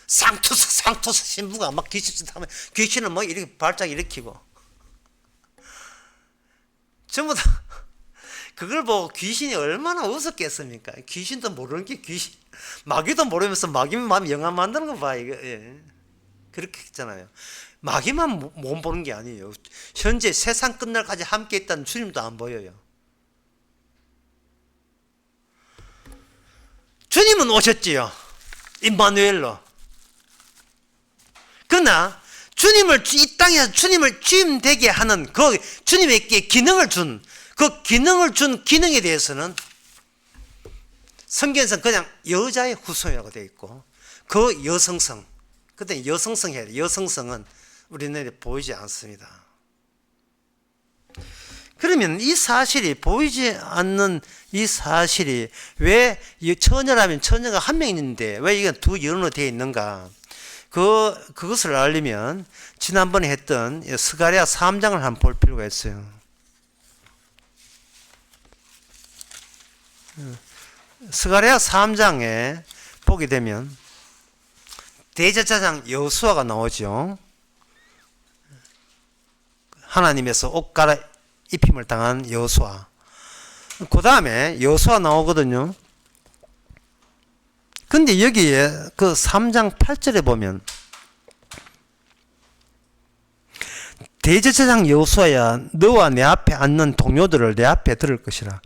Speaker 1: 상투스 신부가 막 귀신 하면 귀신을 막 이렇게 발작 일으키고 전부 다 그걸 보고 귀신이 얼마나 웃었겠습니까? 귀신도 모르는 게 귀신, 마귀도 모르면서 마귀만 영화 만드는 거 봐 이거. 그렇게 했잖아요. 마귀만 못 보는 게 아니에요. 현재 세상 끝날까지 함께 있다는 주님도 안 보여요. 주님은 오셨지요. 임마누엘로. 그러나 주님을 이 땅에서 주님을 주임 되게 하는 그 주님에게 기능을 준 그 기능을 준 기능에 대해서는 성경에서는 그냥 여자의 후손이라고 되어 있고 그 여성성, 그때 여성성 해야 돼. 여성성은 우리네에 보이지 않습니다. 그러면 이 사실이 보이지 않는 이 사실이 왜 처녀라면 처녀가 한 명 있는데 왜 이게 두 여론으로 되어 있는가? 그것을 알려면 지난번에 했던 스가랴 3장을 한번 볼 필요가 있어요. 스가랴 3장에 보게 되면 대제사장 여호수아가 나오죠. 하나님에서 옷 갈아입힘을 당한 여호수아. 그 다음에 여호수아 나오거든요. 근데 여기에 그 3장 8절에 보면 대제사장 여호수아야 너와 내 앞에 앉는 동료들을 내 앞에 들을 것이라.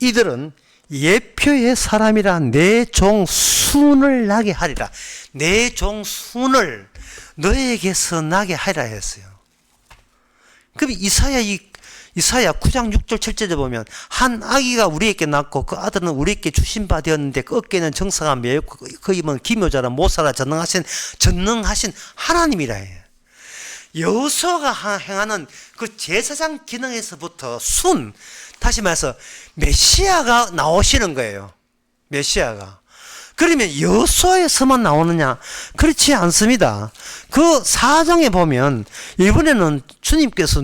Speaker 1: 이들은 예표의 사람이라 내 종 순을 나게 하리라. 내 종 순을 너에게서 나게 하리라 했어요. 그럼 이사야 9장 6절 7절에 보면 한 아기가 우리에게 낳고 그 아들은 우리에게 주신 바 되었는데 그 어깨는 정사가 매였고 그 입은 기묘자라 못살아 전능하신 하나님이라 해요. 여호수아가 행하는 그 제사장 기능에서부터 다시 말해서 메시아가 나오시는 거예요. 메시아가. 그러면 여호수아에서만 나오느냐? 그렇지 않습니다. 그 4장에 보면 이번에는 주님께서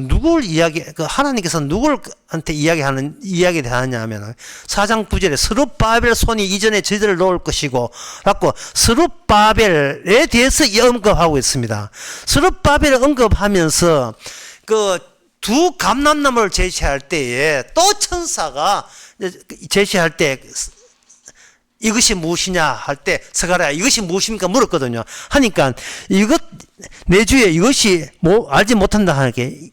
Speaker 1: 하나님께서 누구한테 이야기를 하느냐 하면 4장 9절에 스룹바벨 손이 이전에 저희들을 놓을 것이고 라고 스룹바벨에 대해서 언급하고 있습니다. 스룹바벨을 언급하면서 그 두 감람나무를 제시할 때에 또 천사가 제시할 때 이것이 무엇이냐 할 때 스가랴 이것이 무엇입니까 물었거든요. 하니까 내 주에 이것이 알지 못한다 하는 게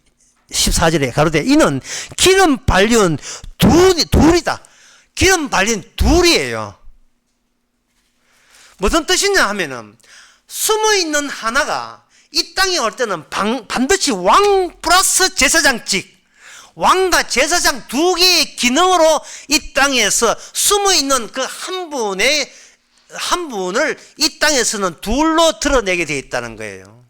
Speaker 1: 14절에 가로되 이는 기름 발린 둘이다. 기름 발린 둘이에요. 무슨 뜻이냐 하면은 숨어있는 하나가 이 땅에 올 때는 반드시 왕 플러스 제사장직, 왕과 제사장 두 개의 기능으로 이 땅에서 숨어있는 그 한 분을 이 땅에서는 둘로 드러내게 되어 있다는 거예요.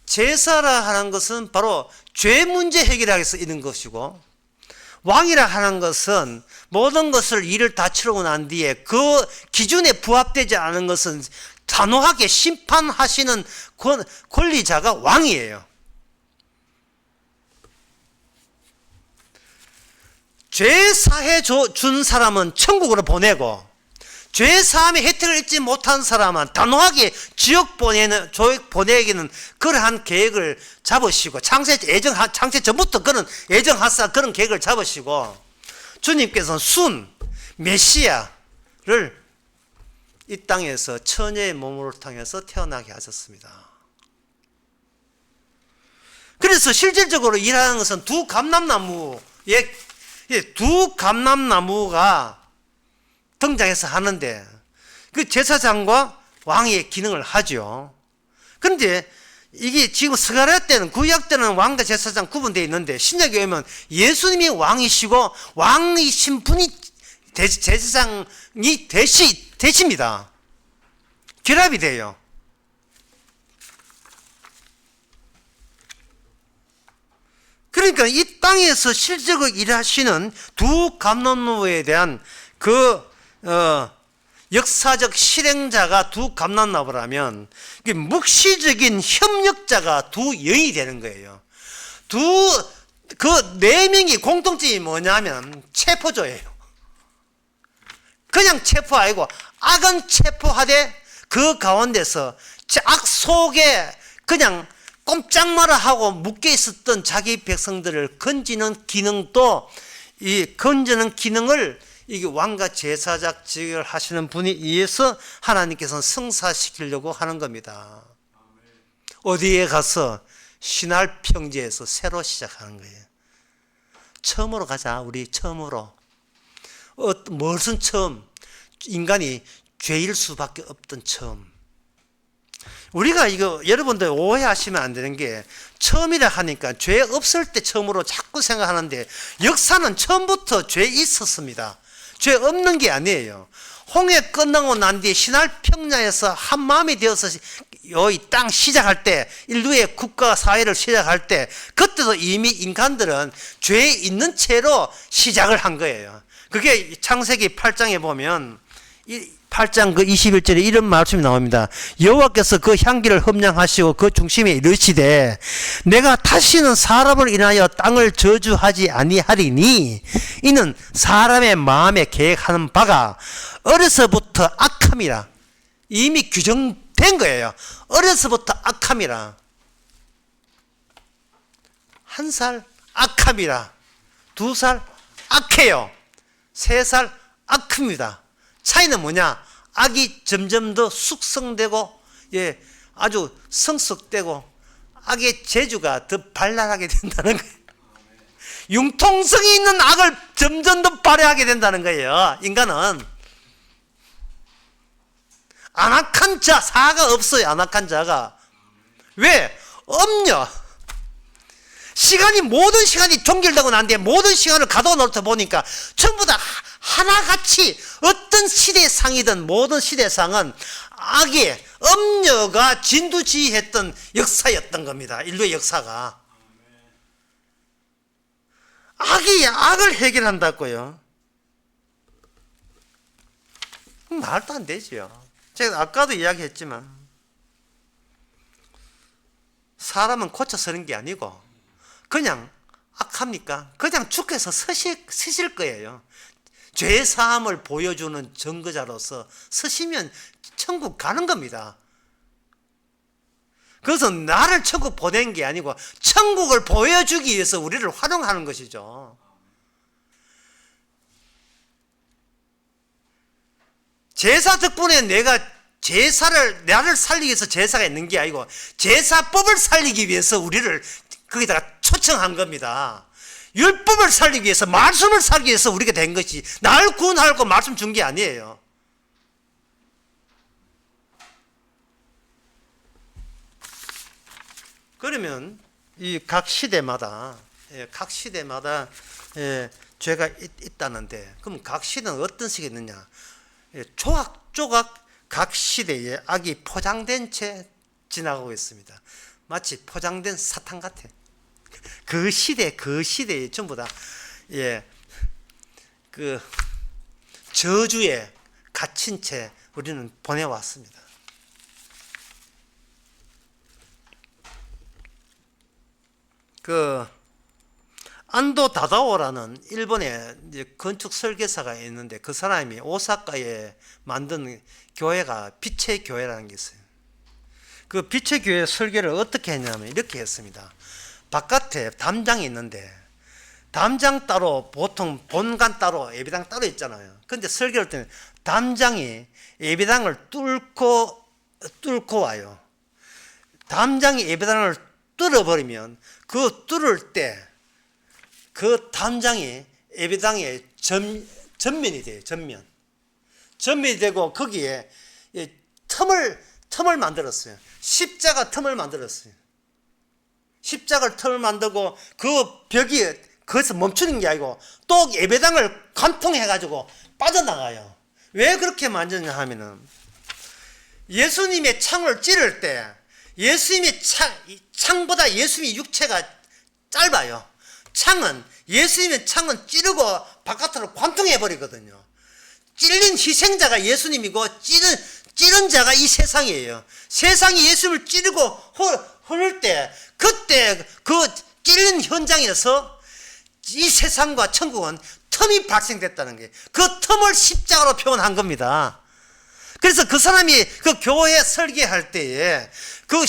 Speaker 1: 제사라 하는 것은 바로 죄 문제 해결하기 위해서 있는 것이고, 왕이라 하는 것은 모든 것을 일을 다 치르고 난 뒤에 그 기준에 부합되지 않은 것은 단호하게 심판하시는 권리자가 왕이에요. 죄 사해 준 사람은 천국으로 보내고 죄 사함의 혜택을 잊지 못한 사람은 단호하게 지옥 보내기는 그러한 계획을 잡으시고 창세 전부터 그런 예정하사 그런 계획을 잡으시고 주님께서는 메시아를 이 땅에서 처녀의 몸으로 통해서 태어나게 하셨습니다. 그래서 실질적으로 일하는 것은 두 감람나무가 등장해서 하는데 그 제사장과 왕의 기능을 하죠. 그런데 이게 지금 스가랴 때는 구약 때는 왕과 제사장 구분되어 있는데 신약에 오면 예수님이 왕이시고 왕이신 분이 제사장이 되십니다. 결합이 돼요. 그러니까 이 땅에서 실제로 일하시는 두 감람나무에 대한 역사적 실행자가 두 감람나무라면 묵시적인 협력자가 두 여인이 되는 거예요. 그 네 명이 공통점이 뭐냐면 체포조예요. 그냥 체포 아니고 악은 체포하되 그 가운데서 악 속에 그냥 꼼짝마라 하고 묶여 있었던 자기 백성들을 건지는 기능도 이 건지는 기능을 이게 왕과 제사장직을 하시는 분이 의해서 하나님께서는 성사시키려고 하는 겁니다. 어디에 가서 신할 평지에서 새로 시작하는 거예요. 처음으로 가자. 우리 처음으로 무슨 처음? 인간이 죄일 수밖에 없던 처음. 우리가 이거 여러분들 오해하시면 안 되는 게 처음이라 하니까 죄 없을 때 처음으로 자꾸 생각하는데 역사는 처음부터 죄 있었습니다. 죄 없는 게 아니에요. 홍해 끝나고 난 뒤에 신할 평야에서 한 마음이 되어서 이 땅 시작할 때 인류의 국가 사회를 시작할 때 그때도 이미 인간들은 죄에 있는 채로 시작을 한 거예요. 그게 창세기 8장에 보면 8장 그 21절에 이런 말씀이 나옵니다. 여호와께서 그 향기를 험량하시고 그 중심에 이르시되 내가 다시는 사람을 인하여 땅을 저주하지 아니하리니 이는 사람의 마음에 계획하는 바가 어려서부터 악함이라. 이미 규정된 거예요. 어려서부터 악함이라. 1살 악함이라. 2살 악해요. 3살 악합니다. 차이는 뭐냐? 악이 점점 더 숙성되고, 예, 아주 성숙되고, 악의 재주가 더 발랄하게 된다는 거예요. 융통성이 있는 악을 점점 더 발휘하게 된다는 거예요. 인간은. 안악한 자, 사가 없어요. 안악한 자가. 왜? 없냐? 모든 시간이 종결되고 난 뒤에 모든 시간을 가둬 놓다 보니까 전부 다 하나같이 어떤 시대상이든 모든 시대상은 악의 음녀가 진두지휘했던 역사였던 겁니다. 인류의 역사가. 악이 악을 해결한다고요? 말도 안 되죠. 제가 아까도 이야기했지만 사람은 고쳐 서는 게 아니고 그냥 악합니까? 그냥 주께서 서실 거예요. 죄사함을 보여주는 증거자로서 서시면 천국 가는 겁니다. 그래서 나를 천국 보낸 게 아니고 천국을 보여주기 위해서 우리를 활용하는 것이죠. 제사 덕분에 나를 살리기 위해서 제사가 있는 게 아니고 제사법을 살리기 위해서 우리를 거기다가 초청한 겁니다. 율법을 살리기 위해서, 말씀을 살기 위해서 우리가 된 것이, 나를 구원하려고 말씀 준 게 아니에요. 그러면 이 각 시대마다 죄가 있다는데, 그럼 각 시대는 어떤 식이 있느냐? 조각조각 각 시대에 악이 포장된 채 지나가고 있습니다. 마치 포장된 사탕 같아. 그 시대에 전부 다, 저주에 갇힌 채 우리는 보내왔습니다. 안도 다다오라는 일본의 건축 설계사가 있는데 그 사람이 오사카에 만든 교회가 빛의 교회라는 게 있어요. 그 빛의 교회 설계를 어떻게 했냐면 이렇게 했습니다. 바깥에 담장이 있는데 담장 따로 보통 본관 따로 예배당 따로 있잖아요. 근데 설계할 때는 담장이 예배당을 뚫고 와요. 담장이 예배당을 뚫어버리면 그 뚫을 때 그 담장이 예배당의 전면이 돼요. 전면이 되고 거기에 틈을 만들었어요. 십자가 틈을 만들었어요. 십자가 틈을 만들고 그 벽이 거기서 멈추는 게 아니고 또 예배당을 관통해가지고 빠져나가요. 왜 그렇게 만드냐 하면은 예수님의 창을 찌를 때 예수님의 창보다 예수님의 육체가 짧아요. 예수님의 창은 찌르고 바깥으로 관통해 버리거든요. 찔린 희생자가 예수님이고 찌른 자가 이 세상이에요. 세상이 예수님을 찌르고 흐를 때 그때 그 찔린 현장에서 이 세상과 천국은 틈이 발생됐다는 게 그 틈을 십자가로 표현한 겁니다. 그래서 그 사람이 그 교회 설계할 때에 그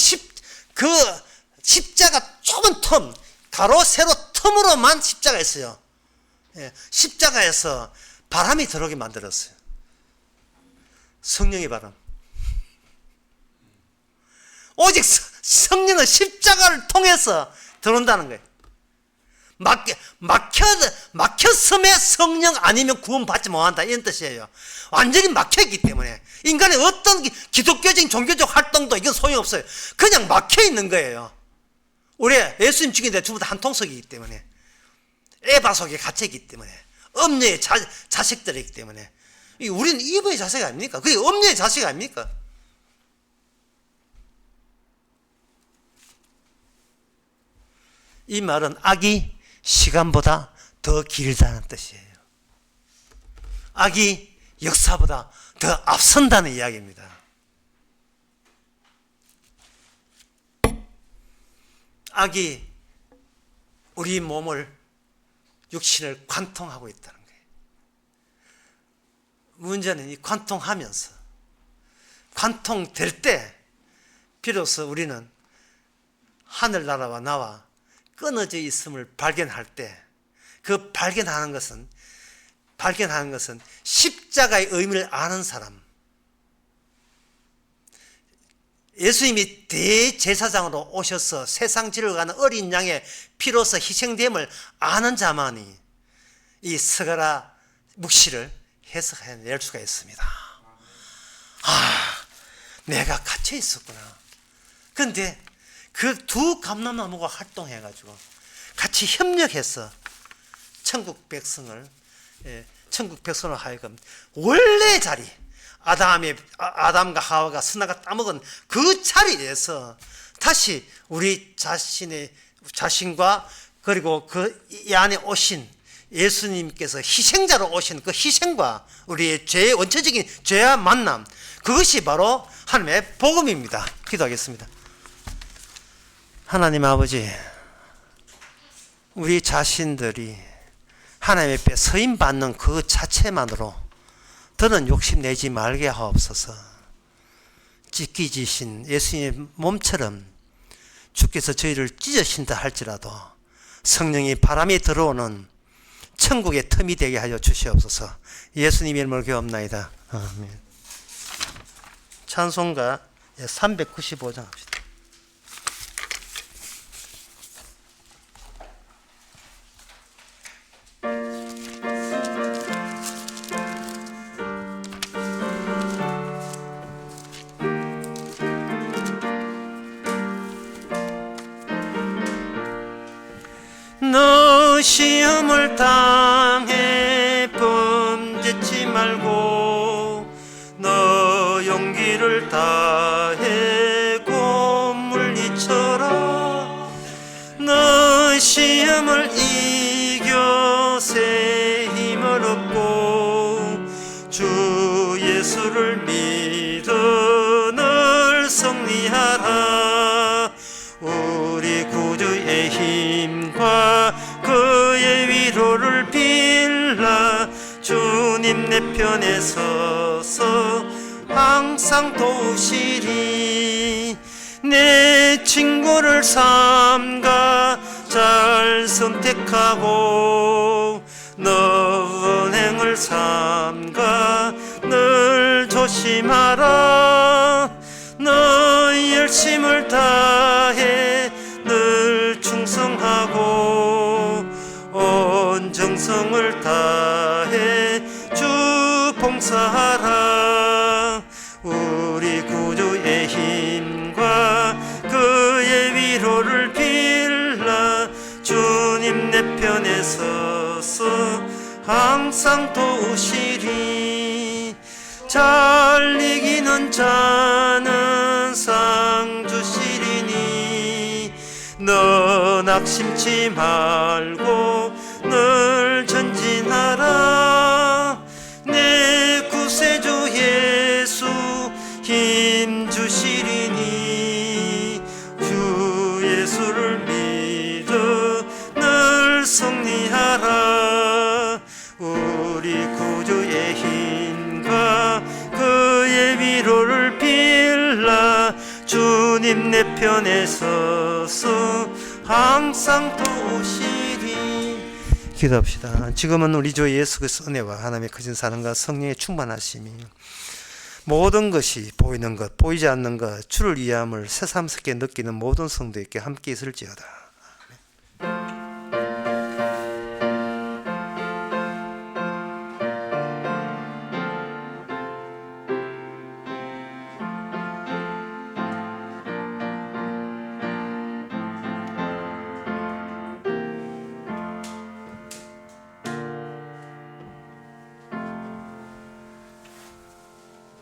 Speaker 1: 십자가 좁은 틈 가로 세로 틈으로만 십자가 있어요. 십자가에서 바람이 들어오게 만들었어요. 성령의 바람. 오직 성령은 십자가를 통해서 들어온다는 거예요. 막혔음에 성령 아니면 구원받지 못한다, 이런 뜻이에요. 완전히 막혀있기 때문에 인간의 어떤 기독교적인 종교적 활동도 이건 소용없어요. 그냥 막혀있는 거예요. 우리 예수님 죽인데 전부 다 한 통속이기 때문에, 에바 속에 갇혀있기 때문에, 엄녀의 자식들이기 때문에. 우리는 이브의 자식 아닙니까? 그게 엄녀의 자식 아닙니까? 이 말은 악이 시간보다 더 길다는 뜻이에요. 악이 역사보다 더 앞선다는 이야기입니다. 악이 우리 몸을, 육신을 관통하고 있다는 거예요. 문제는 이 관통하면서, 관통될 때 비로소 우리는 하늘나라와 나와 끊어져 있음을 발견할 때, 그 발견하는 것은 십자가의 의미를 아는 사람, 예수님이 대제사장으로 오셔서 세상 지를 가는 어린 양의 피로서 희생됨을 아는 자만이 이 스가랴 묵시를 해석해낼 수가 있습니다. 내가 갇혀 있었구나. 그런데 그 두 감람나무가 활동해가지고 같이 협력해서 천국 백성을 하여금 원래 자리, 아담과 하와가 선악과 따먹은 그 자리에서 다시 우리 자신과 그리고 그 이 안에 오신 예수님께서 희생자로 오신 그 희생과 우리의 죄의 원초적인 죄와 만남, 그것이 바로 하나님의 복음입니다. 기도하겠습니다. 하나님 아버지, 우리 자신들이 하나님 앞에 서임받는 그 자체만으로 더는 욕심내지 말게 하옵소서. 찢기지신 예수님의 몸처럼 주께서 저희를 찢으신다 할지라도 성령이 바람이 들어오는 천국의 틈이 되게 하여 주시옵소서. 예수님의 이름으로 기도합나이다. 아멘. 찬송가 395장 합시다. 너 시험을 당해 범죄치 말고 너 용기를 다해 곧 물리쳐라. 너 시험을 이겨 새 힘을 얻고 주 예수를 믿어 늘 승리하라. 우리 구주의 힘과 그의 위로를 빌라. 주님 내 편에 서서 항상 도우시리. 내 친구를 삼가 잘 선택하고 너 은행을 삼가 늘 조심하라. 너 열심을 다해 늘 충성하고 온 정성을 다해 주 봉사하라. 우리 구주의 힘과 그의 위로를 빌라. 주님 내 편에 서서 항상 도우시리. 잘 이기는 자는 상 주시리니 너 낙심치 말고 늘 전진하라. 내 구세주 예수 힘 주시리니 주 예수를 믿어 늘 승리하라. 우리 구주의 힘과 그의 위로를 빌라. 주님 내 편에 서서 항상 도우시리. 기도합시다. 지금은 우리 주 예수 그리스도의 은혜와 하나님의 크신 사랑과 성령의 충만하심이 모든 것이 보이는 것 보이지 않는 것 주를 위함을 새삼스럽게 느끼는 모든 성도에게 함께 있을지어다.